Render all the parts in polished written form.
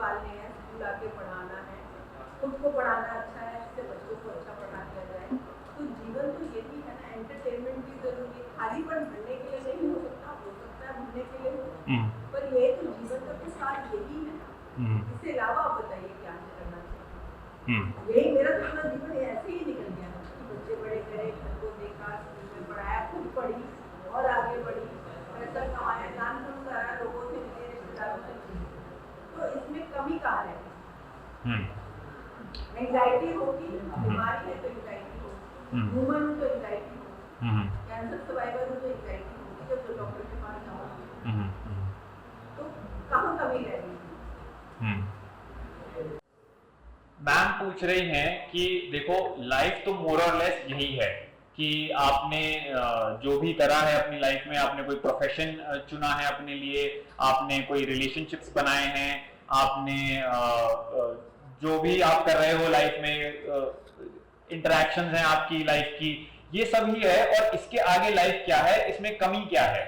पालने हैं, स्कूल आके पढ़ाना है, खुद को पढ़ाना अच्छा है, इससे बच्चों को अच्छा पढ़ा दिया जाए। तो जीवन तो यही है ना, एंटरटेनमेंट भी जरूरी है, खाली पन भरने के लिए नहीं हो सकता है भरने के लिए हो, पर ये तो जीवन का तो साथ यही है ना। इसके अलावा आप बताइए क्या करना चाहिए। यही मेरा तो पूरा जीवन ऐसे ही निकल गया कि बच्चे बड़े करे, घर को देखा, स्कूल में पढ़ाया, खुद पढ़ी और आगे बढ़ी, पैसा कमाया, दान पुण्य करा, लोगों से मिले, रिश्तेदारों से मिले। तो इसमें कमी कहाँ है? एंग्जाइटी होगी, बीमारी है तो एंग्जाइटी होगी, ह्यूमन हो तो एंग्जाइटी होगी, कैंसर सर्वाइवर हो तो एंग्जाइटी होगी जब तो डॉक्टर के पास जाओ। तो कहाँ कमी रह गई? मैम पूछ रही हैं कि देखो लाइफ तो मोर और लेस यही है कि आपने जो भी करा है अपनी लाइफ में, आपने कोई प्रोफेशन चुना है अपने लिए, आपने कोई रिलेशनशिप्स बनाए हैं, आपने जो भी आप कर रहे हो लाइफ में, इंटरेक्शंस हैं आपकी लाइफ की, ये सब ही है। और इसके आगे लाइफ क्या है, इसमें कमी क्या है?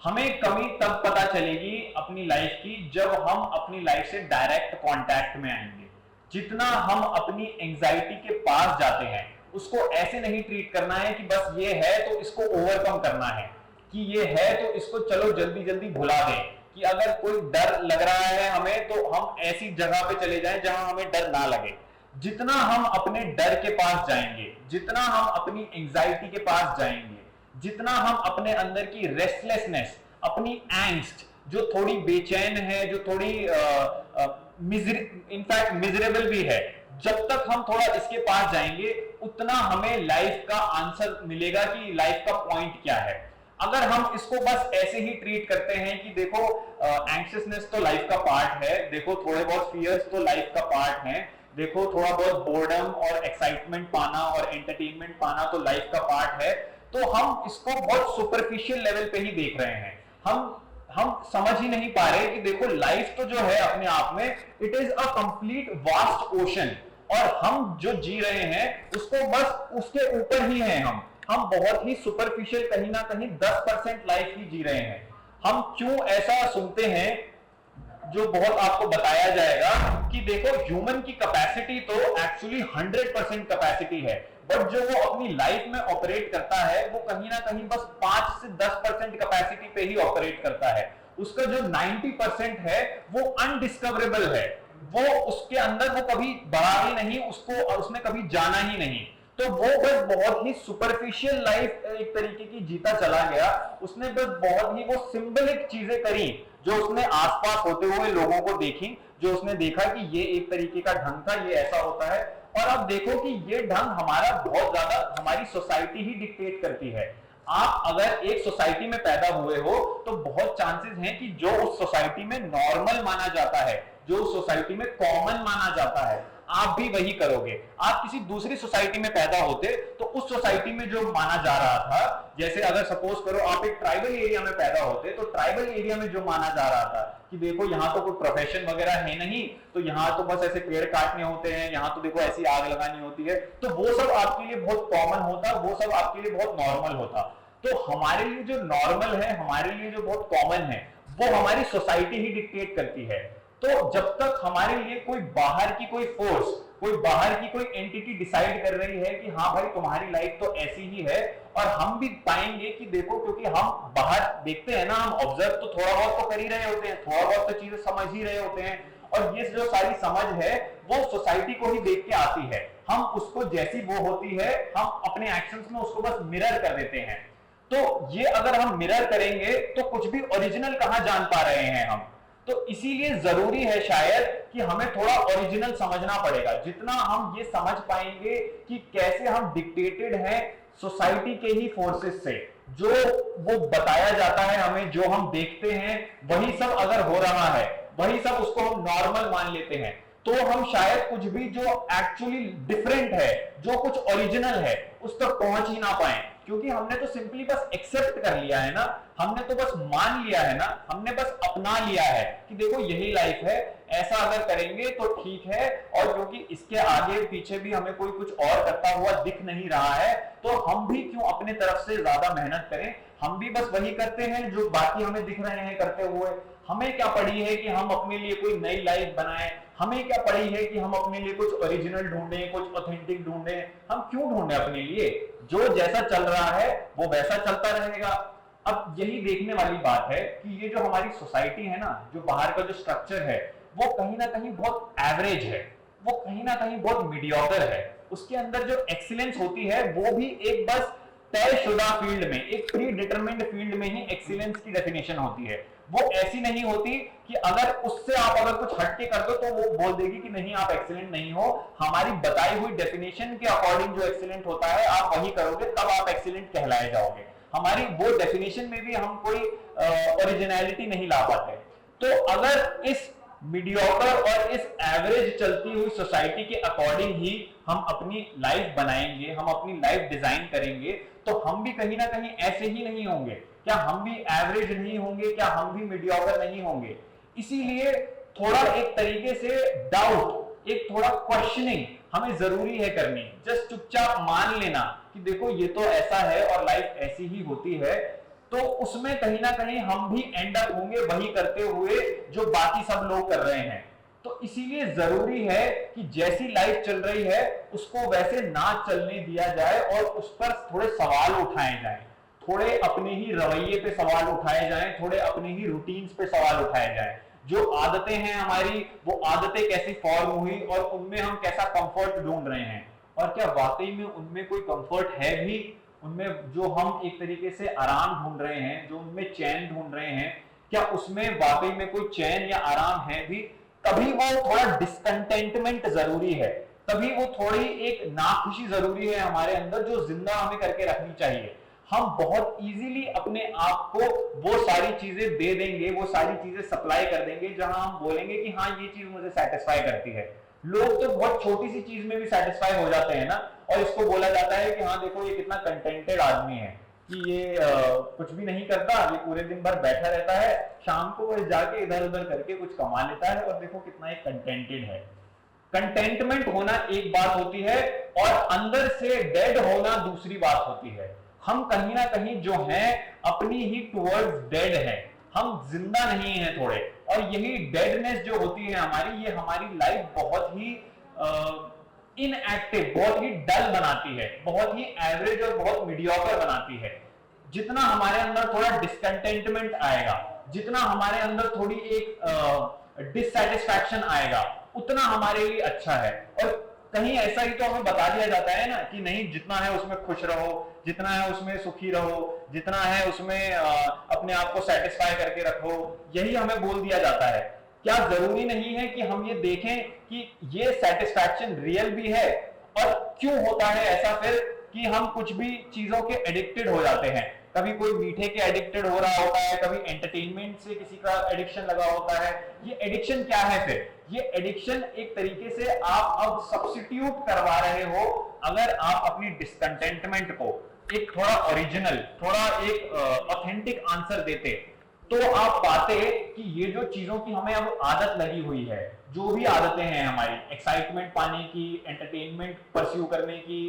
हमें कमी तब पता चलेगी अपनी लाइफ की जब हम अपनी लाइफ से डायरेक्ट कांटेक्ट में आएंगे। जितना हम अपनी एंजाइटी के पास जाते हैं, उसको ऐसे नहीं ट्रीट करना है कि बस ये है तो इसको ओवरकम करना है, कि ये है तो इसको चलो जल्दी जल्दी भुला दें। कि अगर कोई डर लग रहा है हमें तो हम ऐसी जगह पे चले जाएं जहां हमें डर ना लगे। जितना हम अपने डर के पास जाएंगे, जितना हम अपनी एंजाइटी के पास जाएंगे, जितना हम अपने अंदर की रेस्टलेसनेस, अपनी एंग्स्ट जो थोड़ी बेचैन है, जो थोड़ी इनफैक्ट मिजरेबल भी है, जब तक हम थोड़ा इसके पास जाएंगे उतना हमें लाइफ का आंसर मिलेगा कि लाइफ का पॉइंट क्या है। अगर हम इसको बस ऐसे ही ट्रीट करते हैं कि देखो एंग्शियसनेस तो लाइफ का पार्ट है, देखो थोड़े बहुत फियर्स तो लाइफ का पार्ट है, देखो थोड़ा बहुत बोर्डम और एक्साइटमेंट पाना और एंटरटेनमेंट पाना तो लाइफ का पार्ट है, तो हम इसको बहुत सुपरफिशियल लेवल पे ही देख रहे हैं। हम समझ ही नहीं पा रहे कि देखो लाइफ तो जो है अपने आप में it is a complete vast ocean, और हम जो जी रहे हैं उसको बस उसके ऊपर ही हैं। हम बहुत ही सुपरफिशियल, कहीं ना कहीं 10% लाइफ ही जी रहे हैं। हम क्यों ऐसा सुनते हैं जो बहुत आपको बताया जाएगा कि देखो ह्यूमन की कैपेसिटी तो एक्चुअली 100% कैपेसिटी है, बट जो वो अपनी लाइफ में ऑपरेट करता है वो कहीं ना कहीं बस 5 से 10% कैपेसिटी पे ही ऑपरेट करता है। उसका जो 90% है वो अनडिस्कवरेबल है, वो उसके अंदर वो कभी बढ़ा ही नहीं, उसको और उसने कभी जाना ही नहीं। तो वो बस बहुत ही सुपरफिशियल लाइफ एक तरीके की जीता चला गया। उसने बस बहुत ही वो सिंबलिक चीजें करी जो उसने आसपास होते हुए लोगों को देखी, जो उसने देखा कि ये एक तरीके का ढंग था, ये ऐसा होता है। और अब देखो कि ये ढंग हमारा बहुत ज्यादा हमारी सोसाइटी ही डिक्टेट करती है। आप अगर एक सोसाइटी में पैदा हुए हो तो बहुत चांसेस हैं कि जो उस सोसाइटी में नॉर्मल माना जाता है, जो उस सोसाइटी में कॉमन माना जाता है, आप भी वही करोगे। आप किसी दूसरी सोसाइटी में पैदा होते तो उस सोसाइटी में जो माना जा रहा था, जैसे अगर सपोज करो आप एक ट्राइबल एरिया में पैदा होते तो ट्राइबल एरिया में जो माना जा रहा था कि देखो यहाँ तो कोई प्रोफेशन वगैरह है नहीं, तो यहाँ तो बस ऐसे पेड़ काटने होते हैं, यहाँ तो देखो ऐसी आग लगानी होती है, तो वो सब आपके लिए बहुत कॉमन होता, वो सब आपके लिए बहुत नॉर्मल होता। तो हमारे लिए जो नॉर्मल है, हमारे लिए जो बहुत कॉमन है, वो हमारी सोसाइटी ही डिक्टेट करती है। तो जब तक हमारे लिए कोई बाहर की कोई फोर्स, कोई बाहर की कोई एंटिटी डिसाइड कर रही है कि हाँ भाई तुम्हारी लाइफ तो ऐसी ही है, और हम भी पाएंगे कि देखो क्योंकि हम बाहर देखते हैं ना, हम ऑब्जर्व तो थोड़ा बहुत तो कर ही रहे होते हैं, थोड़ा बहुत तो चीजें समझ ही रहे होते हैं, और ये जो सारी समझ है वो सोसाइटी को ही देख के आती है। हम उसको जैसी वो होती है हम अपने एक्शंस में उसको बस मिरर कर देते हैं। तो ये अगर हम मिरर करेंगे तो कुछ भी ओरिजिनल कहां जान पा रहे हैं हम। तो इसीलिए जरूरी है शायद कि हमें थोड़ा ओरिजिनल समझना पड़ेगा। जितना हम ये समझ पाएंगे कि कैसे हम डिक्टेटेड हैं सोसाइटी के ही फोर्सेस से, जो वो बताया जाता है हमें, जो हम देखते हैं वही सब अगर हो रहा है, वही सब उसको हम नॉर्मल मान लेते हैं, तो हम शायद कुछ भी जो एक्चुअली डिफरेंट है, जो कुछ ओरिजिनल है, उस तक पहुंच ही ना पाए। क्योंकि हमने तो सिंपली बस एक्सेप्ट कर लिया है ना, हमने तो बस मान लिया है ना, हमने बस अपना लिया है कि देखो यही लाइफ है, ऐसा अगर करेंगे तो ठीक है। और क्योंकि इसके आगे पीछे भी हमें कोई कुछ और करता हुआ दिख नहीं रहा है, तो हम भी क्यों अपने तरफ से ज्यादा मेहनत करें, हम भी बस वही करते हैं जो बाकी हमें दिख रहे हैं करते हुए। हमें क्या पड़ी है कि हम अपने लिए कोई नई लाइफ बनाएं, हमें क्या पड़ी है कि हम अपने लिए कुछ ओरिजिनल ढूंढें, कुछ ऑथेंटिक ढूंढें। हम क्यों ढूंढें अपने लिए? जो जैसा चल रहा है वो वैसा चलता रहेगा। अब यही देखने वाली बात है कि ये जो हमारी सोसाइटी है ना, जो बाहर का जो स्ट्रक्चर है, वो कहीं ना कहीं बहुत एवरेज है, वो कहीं ना कहीं बहुत मीडियोकर है। उसके अंदर जो एक्सीलेंस होती है वो भी एक बस तयशुदा फील्ड में, एक प्री डिटरमिन्ड फील्ड में ही एक्सीलेंस की डेफिनेशन होती है। वो ऐसी नहीं होती कि अगर उससे आप अगर कुछ हटके कर दो तो वो बोल देगी कि नहीं आप एक्सीलेंट नहीं हो। हमारी बताई हुई डेफिनेशन के अकॉर्डिंग जो एक्सीलेंट होता है आप वही करोगे, तब आप एक्सीलेंट कहलाए जाओगे। हमारी वो डेफिनेशन में भी हम कोई ओरिजिनलिटी नहीं ला पाते। तो अगर इस मीडियोकर और इस एवरेज चलती हुई सोसाइटी के अकॉर्डिंग ही हम अपनी लाइफ बनाएंगे, हम अपनी लाइफ डिजाइन करेंगे, तो हम भी कहीं ना कहीं ऐसे ही नहीं होंगे। क्या हम भी एवरेज नहीं होंगे? क्या हम भी मीडियोकर नहीं होंगे? इसीलिए थोड़ा एक तरीके से डाउट, एक थोड़ा क्वेश्चनिंग हमें जरूरी है करनी। जस्ट चुपचाप मान लेना कि देखो ये तो ऐसा है और लाइफ ऐसी ही होती है, तो उसमें कहीं ना कहीं हम भी एंड अप होंगे वही करते हुए जो बाकी सब लोग कर रहे हैं। तो इसीलिए जरूरी है कि जैसी लाइफ चल रही है उसको वैसे ना चलने दिया जाए और उस पर थोड़े सवाल उठाए जाएं, थोड़े अपने ही रवैये पे सवाल उठाए जाएं, थोड़े अपने ही रूटीन्स पे सवाल उठाए जाएं। जो आदतें हैं हमारी, वो आदतें कैसी फॉर्म हुई और उनमें हम कैसा कंफर्ट ढूंढ रहे हैं, और क्या वाकई में उनमें कोई कंफर्ट है भी? उनमें जो हम एक तरीके से आराम ढूंढ रहे हैं, जो उनमें चैन ढूंढ रहे हैं, क्या उसमें वाकई में कोई चैन या आराम है भी? तभी वो थोड़ा डिस्कंटेंटमेंट जरूरी है, तभी वो थोड़ी एक नाखुशी जरूरी है हमारे अंदर, जो जिंदा हमें करके रखनी चाहिए। हम बहुत इजीली अपने आप को वो सारी चीजें दे देंगे, वो सारी चीजें सप्लाई कर देंगे जहां हम बोलेंगे कि हाँ ये चीज मुझे सेटिस्फाई करती है। लोग तो बहुत छोटी सी चीज में भी सेटिस्फाई हो जाते हैं ना, और इसको बोला जाता है कि हाँ देखो ये कितना कंटेंटेड आदमी है, कि ये कुछ भी नहीं करता, ये पूरे दिन भर बैठा रहता है, शाम को वो जाके इधर उधर करके कुछ कमा लेता है, और देखो कितना एक कंटेंटेड है। कंटेंटमेंट होना एक बात होती है और अंदर से डेड होना दूसरी बात होती है। हम कहीं ना कहीं जो हैं अपनी ही टुवर्ड्स डेड हैं, हम जिंदा नहीं हैं थोड़े, और यही डेडनेस जो होती है हमारी, ये हमारी लाइफ बहुत ही इनएक्टिव, बहुत ही डल बनाती है, बहुत ही एवरेज और बहुत मीडियोकर बनाती है। जितना हमारे अंदर थोड़ा डिस्कंटेंटमेंट आएगा, जितना हमारे अंदर थोड़ी एक डिससैटिस्फैक्शन आएगा, उतना हमारे लिए अच्छा है। और कहीं ऐसा ही तो हमें बता दिया जाता है ना कि नहीं, जितना है उसमें खुश रहो, जितना है उसमें सुखी रहो, जितना है उसमें अपने आप को सेटिस्फाई करके रखो, यही हमें बोल दिया जाता है। क्या जरूरी नहीं है कि हम ये देखें कि ये सेटिस्फैक्शन रियल भी है, और क्यों होता है ऐसा फिर कि हम कुछ भी चीजों के एडिक्टेड हो जाते हैं? कभी कोई मीठे के एडिक्टेड हो रहा होता है, कभी एंटरटेनमेंट से किसी का एडिक्शन लगा होता है। ये एडिक्शन क्या है फिर? ये एडिक्शन एक तरीके से आप अब सब्स्टिट्यूट करवा रहे हो। अगर आप अपनी डिस्कंटेंटमेंट को एक थोड़ा ओरिजिनल, थोड़ा एक ऑथेंटिक आंसर देते, तो आप पाते कि ये जो चीजों की हमें अब आदत लगी हुई है, जो भी आदतें हैं हमारी, एक्साइटमेंट पाने की, एंटरटेनमेंट परस्यू करने की,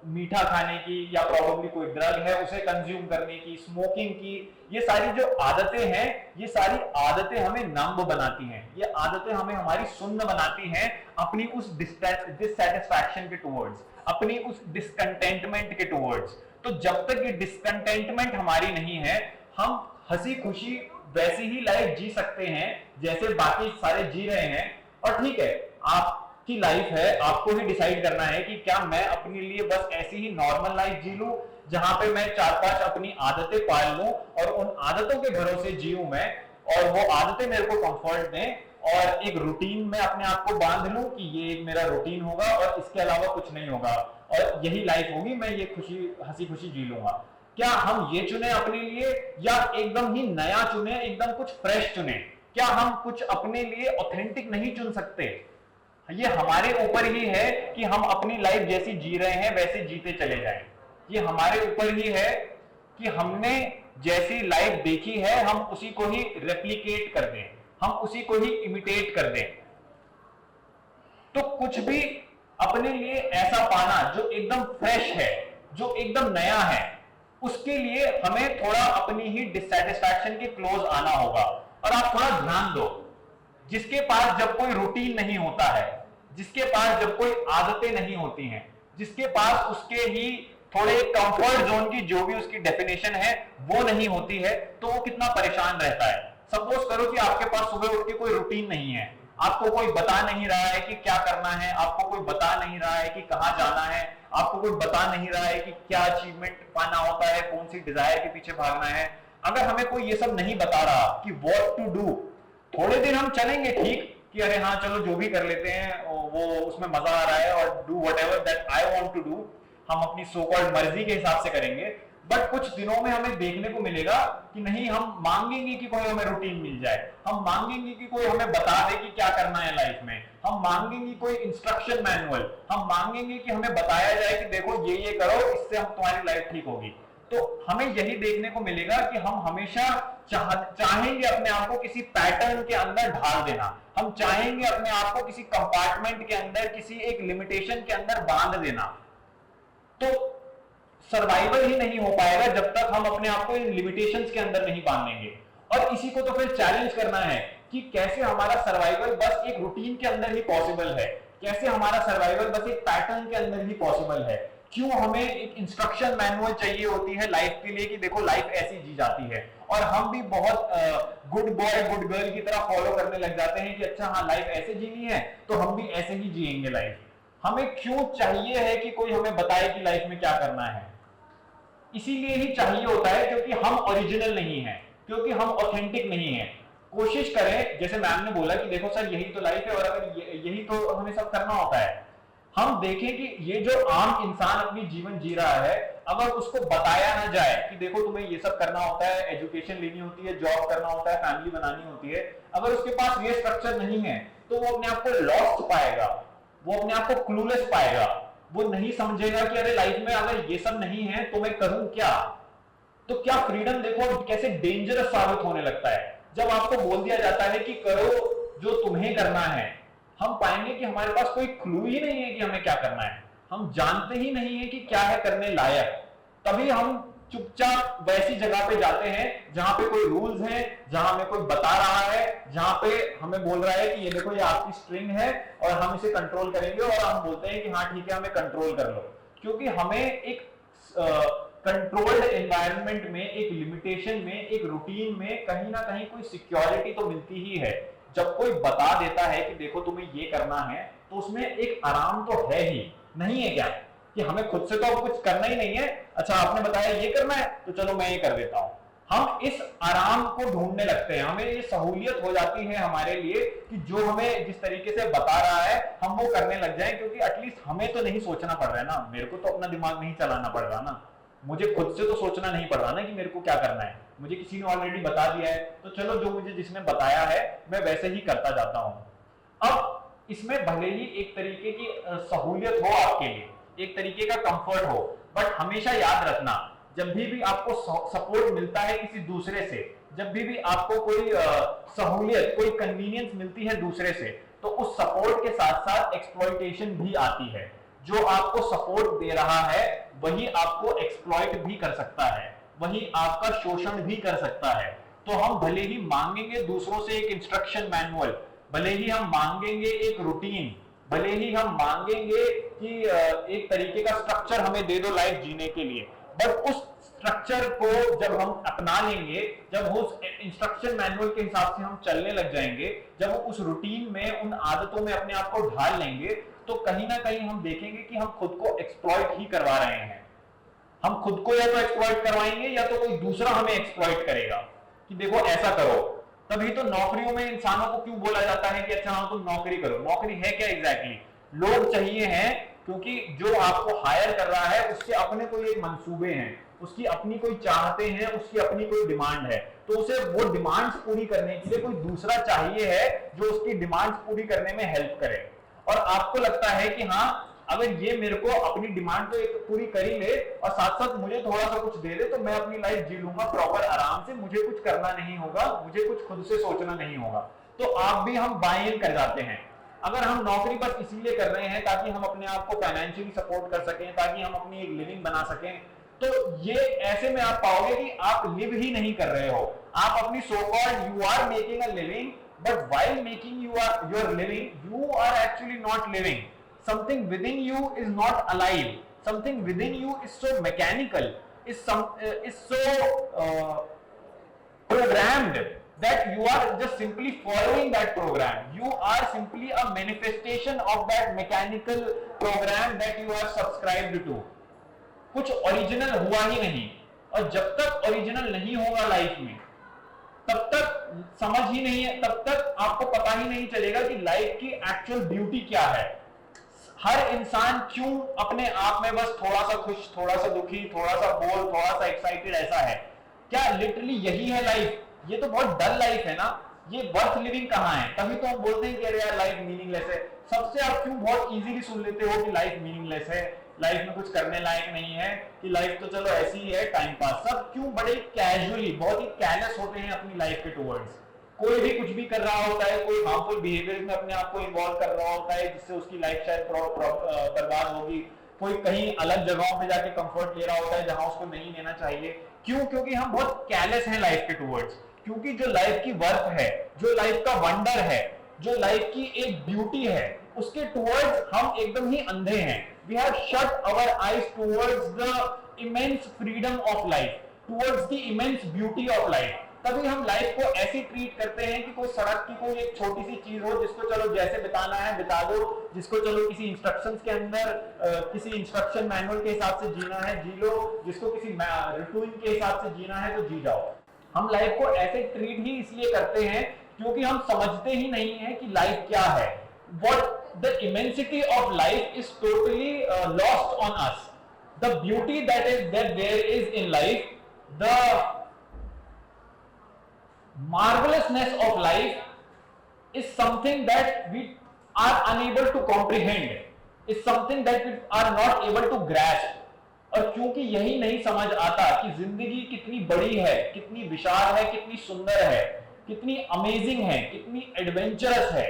मीठा खाने की, या प्रॉब्लली कोई ड्रग है उसे कंज्यूम करने की, स्मोकिंग की, ये सारी जो आदतें हैं, ये सारी आदतें हमें नंब बनाती हैं, ये आदतें हमें हमारी सुन्न बनाती हैं अपनी उस डिससैटिस्फैक्शन के टुवर्ड्स, अपनी उस डिस्कंटेंटमेंट के टुवर्ड्स। तो जब तक ये डिस्कंटेंटमेंट हमारी नहीं है, हम हंसी खुशी वैसी ही लाइफ जी सकते हैं जैसे बाकी सारे जी रहे हैं। और ठीक है, आपकी लाइफ है, आपको ही डिसाइड करना है कि क्या मैं अपने लिए बस ऐसी ही नॉर्मल लाइफ जी लूं जहां पे मैं 4-5 अपनी आदतें पाल लूं और उन आदतों के भरोसे जीऊं मैं, और वो आदतें मेरे को कंफर्ट दें, और एक रूटीन में अपने आप को बांध लूं कि ये एक मेरा रूटीन होगा और इसके अलावा कुछ नहीं होगा, और यही लाइफ होगी, मैं ये हंसी खुशी जी लूंगा। क्या हम ये चुने अपने लिए, या एकदम ही नया चुने, एकदम कुछ फ्रेश चुने? क्या हम कुछ अपने लिए ऑथेंटिक नहीं चुन सकते? ये हमारे ऊपर ही है कि हम अपनी लाइफ जैसी जी रहे हैं वैसे जीते चले जाएं। ये हमारे ऊपर ही है कि हमने जैसी लाइफ देखी है हम उसी को ही रेप्लिकेट कर दें, हम उसी को ही इमिटेट कर दें। तो कुछ भी अपने लिए ऐसा पाना जो एकदम फ्रेश है, जो एकदम नया है, उसके लिए हमें थोड़ा अपनी ही डिससैटिस्फैक्शन के क्लोज आना होगा। और आप थोड़ा ध्यान दो, जिसके पास जब कोई रूटीन नहीं होता है, जिसके पास जब कोई आदतें नहीं होती हैं, जिसके पास उसके ही थोड़े कंफर्ट जोन की जो भी उसकी डेफिनेशन है वो नहीं होती है, तो वो कितना परेशान रहता है। सपोज करो कि आपके पास सुबह उठ के कोई रूटीन नहीं है, आपको कोई बता नहीं रहा है कि क्या करना है, आपको कोई बता नहीं रहा है कि कहां जाना है, आपको कोई बता नहीं रहा है कि क्या अचीवमेंट पाना होता है, कौन सी डिजायर के पीछे भागना है। अगर हमें कोई ये सब नहीं बता रहा कि व्हाट टू डू, थोड़े दिन हम चलेंगे ठीक कि अरे हाँ चलो जो भी कर लेते हैं वो उसमें मजा आ रहा है और do whatever that I want to do, हम अपनी सो कॉल्ड मर्जी के हिसाब से करेंगे। बट कुछ दिनों में हमें देखने को मिलेगा कि नहीं, हम मांगेंगे कि कोई हमें रूटीन मिल जाए, हम मांगेंगे कि कोई हमें बता दे कि क्या करना है लाइफ में, हम मांगेंगे कोई इंस्ट्रक्शन मैनुअल, हम मांगेंगे कि हमें बताया जाए कि देखो ये करो, इससे हम तुम्हारी लाइफ ठीक होगी। तो हमें यही देखने को मिलेगा कि हम हमेशा चाहेंगे अपने आप को किसी पैटर्न के अंदर ढाल देना, हम चाहेंगे अपने आप को किसी कंपार्टमेंट के अंदर, किसी एक लिमिटेशन के अंदर बांध देना। तो सर्वाइवल ही नहीं हो पाएगा जब तक हम अपने आप को इन लिमिटेशंस के अंदर नहीं बांधेंगे। और इसी को तो फिर चैलेंज करना है कि कैसे हमारा सर्वाइवल बस एक रूटीन के अंदर ही पॉसिबल है, कैसे हमारा सर्वाइवल बस एक पैटर्न के अंदर ही पॉसिबल है। क्यों हमें एक इंस्ट्रक्शन मैनुअल चाहिए होती है लाइफ के लिए कि देखो लाइफ ऐसी जी जाती है, और हम भी बहुत गुड बॉय गुड गर्ल की तरह फॉलो करने लग जाते हैं कि अच्छा हाँ लाइफ ऐसे जीनी है तो हम भी ऐसे ही जिएंगे लाइफ। हमें क्यों चाहिए है कि कोई हमें बताए कि लाइफ में क्या करना है? इसीलिए ही चाहिए होता है क्योंकि हम ओरिजिनल नहीं है, क्योंकि हम ऑथेंटिक नहीं है। कोशिश करें, जैसे मैम ने बोला कि देखो सर यही तो लाइफ है और अगर यही तो हमें सब करना होता है, हम देखें कि ये जो आम इंसान अपनी जीवन जी रहा है, अगर उसको बताया ना जाए कि देखो तुम्हें ये सब करना होता है, एजुकेशन लेनी होती है, जॉब करना होता है, फैमिली बनानी होती है, अगर उसके पास ये स्ट्रक्चर नहीं है तो वो अपने आप को लॉस्ट पाएगा, वो अपने आप को क्लूलेस पाएगा, वो नहीं समझेगा कि अरे लाइफ में अगर ये सब नहीं है तो मैं करूं क्या। तो क्या फ्रीडम देखो कैसे डेंजरस साबित होने लगता है जब आपको बोल दिया जाता है कि करो जो तुम्हें करना है। हम पाएंगे कि हमारे पास कोई क्लू ही नहीं है कि हमें क्या करना है, हम जानते ही नहीं है कि क्या है करने लायक। तभी हम चुपचाप वैसी जगह पे जाते हैं जहां पे कोई रूल्स हैं, जहां हमें कोई बता रहा है, जहां पे हमें बोल रहा है कि ये देखो ये आपकी स्ट्रिंग है और हम इसे कंट्रोल करेंगे, और हम बोलते हैं कि हाँ ठीक है हमें कंट्रोल कर लो। क्योंकि हमें एक कंट्रोल्ड एनवायरनमेंट में, एक लिमिटेशन में, एक रूटीन में कहीं ना कहीं कोई सिक्योरिटी तो मिलती ही है। जब कोई बता देता है कि देखो तुम्हें ये करना है तो उसमें एक आराम तो है ही, नहीं है क्या? कि हमें खुद से तो अब कुछ करना ही नहीं है, अच्छा आपने बताया ये करना है तो चलो मैं ये कर देता हूं। हम इस आराम को ढूंढने लगते हैं, हमें ये सहूलियत हो जाती है हमारे लिए कि जो हमें जिस तरीके से बता रहा है हम वो करने लग जाएं, क्योंकि एटलीस्ट हमें तो नहीं सोचना पड़ रहा है ना, मेरे को तो अपना दिमाग नहीं चलाना पड़ रहा ना, मुझे खुद से तो सोचना नहीं पड़ रहा ना कि मेरे को क्या करना है, मुझे किसी ने ऑलरेडी बता दिया है तो चलो जो मुझे जिसने बताया है मैं वैसे ही करता जाता हूं। अब इसमें भले ही एक तरीके की सहूलियत हो आपके लिए, एक तरीके का कंफर्ट हो, बट हमेशा याद रखना जब भी आपको सपोर्ट मिलता है किसी दूसरे से, जब भी आपको कोई सहूलियत, कोई कन्वीनियंस मिलती है दूसरे से, तो उस सपोर्ट के साथ साथ एक्सप्लॉइटेशन भी आती है। जो आपको सपोर्ट दे रहा है वही आपको एक्सप्लॉइट भी कर सकता है, वही आपका शोषण भी कर सकता है। तो हम भले ही मांगेंगे दूसरों से एक इंस्ट्रक्शन मैनुअल, भले ही हम मांगेंगे एक रूटीन, भले ही हम मांगेंगे कि एक तरीके का स्ट्रक्चर हमें दे दो लाइफ जीने के लिए, बट उस स्ट्रक्चर को जब हम अपना लेंगे, जब उस इंस्ट्रक्शन मैनुअल के हिसाब से हम चलने लग जाएंगे, जब उस रूटीन में, उन आदतों में अपने आप को ढाल लेंगे, तो कहीं ना कहीं हम देखेंगे कि हम खुद को एक्सप्लॉइट ही करवा रहे हैं। हम खुद को या तो एक्सप्लॉइट करवाएंगे या तो कोई दूसरा हमें एक्सप्लॉइट करेगा कि देखो ऐसा करो। तभी तो नौकरियों में इंसानों को क्यों बोला जाता है कि अच्छा हाँ तुम नौकरी करो। नौकरी है क्या एग्जैक्टली? लोग चाहिए हैं, क्योंकि जो आपको हायर कर रहा है उसके अपने कोई एक मंसूबे हैं, उसकी अपनी कोई चाहते हैं, उसकी अपनी कोई डिमांड है, तो उसे वो डिमांड्स पूरी करने के लिए कोई दूसरा चाहिए है जो उसकी डिमांड्स पूरी करने में हेल्प करे। और आपको लगता है कि हाँ अगर ये मेरे को अपनी डिमांड तो एक पूरी कर ही ले और साथ साथ मुझे थोड़ा सा कुछ दे दे तो मैं अपनी लाइफ जी लूंगा प्रॉपर आराम से, मुझे कुछ करना नहीं होगा, मुझे कुछ खुद से सोचना नहीं होगा, तो आप भी हम बाय इन कर जाते हैं। अगर हम नौकरी बस इसीलिए कर रहे हैं ताकि हम अपने आप को फाइनेंशियली सपोर्ट कर सकें, ताकि हम अपनी एक लिविंग बना सकें, तो ये ऐसे में आप पाओगे कि आप लिव ही नहीं कर रहे हो, आप अपनी so called you are making a living, but while making your living you are actually not living. Something within you is not alive. Something within you is so mechanical, is so programmed that you are just simply following that program. You are simply a manifestation of that mechanical program that you are subscribed to. कुछ original हुआ ही नहीं, और जब तक original नहीं होगा life में, तब तक समझ ही नहीं है, तब तक आपको पता ही नहीं चलेगा कि लाइफ की एक्चुअल ब्यूटी क्या है. हर इंसान क्यों अपने आप में बस थोड़ा सा खुश, थोड़ा सा दुखी, थोड़ा सा बोर, थोड़ा सा एक्साइटेड ऐसा है? क्या लिटरली यही है लाइफ? ये तो बहुत डल लाइफ है ना, ये वर्थ लिविंग कहाँ है? तभी तो हम बोलते हैं कि अरे यार लाइफ मीनिंगलेस है. सबसे आप क्यों बहुत इजीली सुन लेते हो कि लाइफ मीनिंगलेस है, लाइफ में कुछ करने लायक नहीं है, कि लाइफ तो चलो ऐसी ही है, टाइम पास. सब क्यों बड़े कैजुअली, बहुत ही केयरलेस होते हैं अपनी लाइफ के टुवर्ड्स. कोई भी कुछ भी कर रहा होता है, कोई हार्मफुल बिहेवियर में अपने आप को इन्वॉल्व कर रहा होता है जिससे उसकी लाइफ शायद बर्बाद होगी. कोई कहीं अलग जगहों पे जाके कंफर्ट ले रहा होता है जहां उसको नहीं लेना चाहिए. क्यों? क्योंकि हम बहुत केयरलेस हैं लाइफ के टुवर्ड्स. क्योंकि जो लाइफ की वर्थ है, जो लाइफ का वंडर है, जो लाइफ की एक ब्यूटी है, उसके टुवर्ड्स हम एकदम ही अंधे हैं. We have shut our eyes towards the immense freedom of life, towards the immense beauty of life. तभी हम लाइफ को ऐसी ट्रीट करते हैं कि कोई सड़क की कोई एक छोटी सी चीज हो जिसको चलो जैसे बिताना है बिता दो, जिसको चलो किसी इंस्ट्रक्शंस के अंदर किसी इंस्ट्रक्शन मैनुअल के हिसाब से जीना है जी लो, जिसको किसी रूटीन के हिसाब से जीना है तो जी जाओ. हम लाइफ को ऐसे ट्रीट ही इसलिए करते हैं क्योंकि हम समझते ही नहीं है कि लाइफ क्या है. What the immensity of life is totally lost on us. The beauty that there is in life, the marvelousness of life is something that we are unable to comprehend, is something that we are not able to grasp. और क्योंकि यही नहीं समझ आता कि जिंदगी कितनी बड़ी है, कितनी विशाल है, कितनी सुंदर है, कितनी अमेजिंग है, कितनी एडवेंचरस है,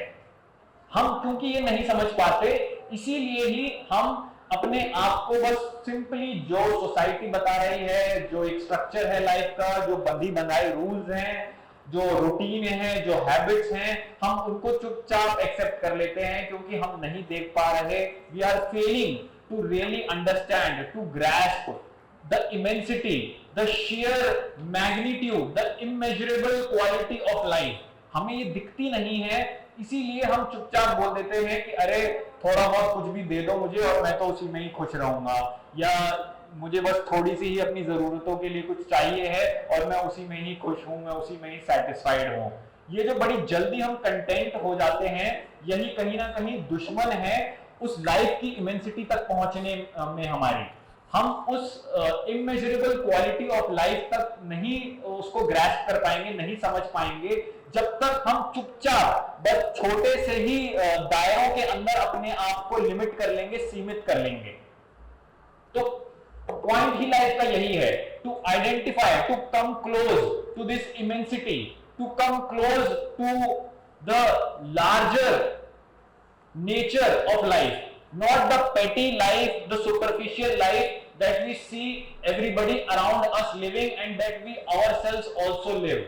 हम क्योंकि ये नहीं समझ पाते, इसीलिए ही हम अपने आप को बस सिंपली जो सोसाइटी बता रही है, जो एक स्ट्रक्चर है लाइफ का, जो बंधी बंधाई रूल्स हैं, जो रूटीन है, जो हैबिट्स हैं, हम उनको चुपचाप एक्सेप्ट कर लेते हैं क्योंकि हम नहीं देख पा रहे. We are failing to really understand, to grasp the immensity, the sheer magnitude, the immeasurable quality of life. हमें ये दिखती नहीं है, इसीलिए हम चुपचाप बोल देते हैं कि अरे थोड़ा बहुत कुछ भी दे दो मुझे और मैं तो उसी में ही खुश रहूंगा, या मुझे बस थोड़ी सी ही अपनी जरूरतों के लिए कुछ चाहिए है और मैं उसी में ही खुश हूं, मैं उसी में ही सेटिस्फाइड हूं. ये जो बड़ी जल्दी हम कंटेंट हो जाते हैं, यही कहीं ना कहीं दुश्मन है उस लाइफ की इमेंसिटी तक पहुंचने में हमारी. हम उस इमेजरेबल क्वालिटी ऑफ लाइफ तक नहीं उसको ग्रैस्प कर पाएंगे, नहीं समझ पाएंगे जब तक हम चुपचाप बस छोटे से ही दायरों के अंदर अपने आप को लिमिट कर लेंगे, सीमित कर लेंगे. तो पॉइंट ही लाइफ का यही है, to identify, to come close to this immensity, to come close to the larger nature of life, not the petty life, the superficial life that we see everybody around us living and that we ourselves also live.